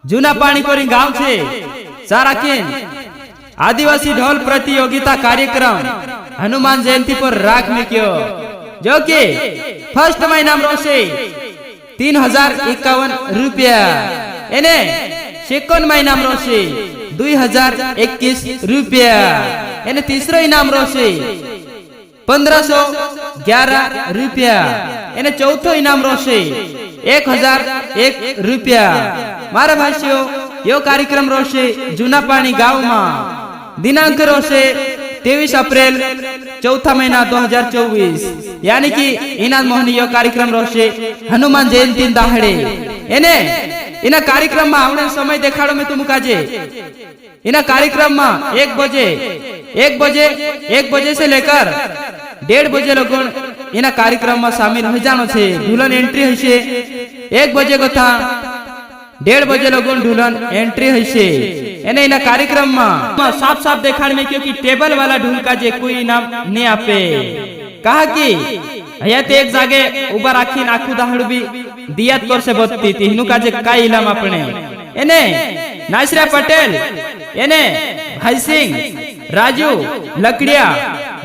जूना पानी कोरी गांव छे सारा केन आदिवासी ढोल प्रतियोगिता कार्यक्रम हनुमान जयंती पर राख में क्यों जो कि फर्स्ट महीना में रोशे 3051 रुपया एने सेकंड महीना में रोशे 2021 रुपया एने तीसरा इनाम रोशे 1511 रुपया एने चौथो इनाम रोशे 1001 रुपया। मारा भाषियों यो कार्यक्रम रोशे जूना पानी गांव में दिनांक रोशे 23 अप्रैल चौथा महीना 2024 यानी कि इनाम मोहनी यो कार्यक्रम रोशे हनुमान जयंती दाहड़े एने इना कार्यक्रम में आवने समय देखाड़ो में तुम काजे इना कार्यक्रम में 1 बजे से लेकर 1:30 बजे लोगों इना कार्यक्रम में शामिल हो जानो छे। दुल्हन एंट्री हशे 1 बजे को था 1:30 बजे लोगों दुल्हन एंट्री हशे एने इना कार्यक्रम में साफ साफ देखाड़ में क्योंकि टेबल वाला ढूल का जे कोई इनाम नहीं आपे कहा कि हया ते एक जागे उबा राखी आखू दाहड़ भी दियात पर से बत्ती थी हिनु का जे काय इनाम अपने एने नासरा पटेल एने भाई सिंह राजू लकड़िया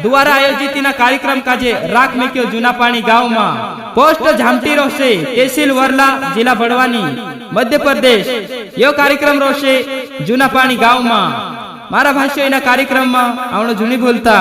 द्वारा आयोजित इना कार्यक्रम का जे राख में क्यों जूना पानी गांव में पोस्ट झामटी रोशे तहसील वरला जिला बड़वानी मध्य प्रदेश यो कार्यक्रम रोशे जूना पानी गांव में मारा भाष्य इना कार्यक्रम में आवणो जूनी बोलता।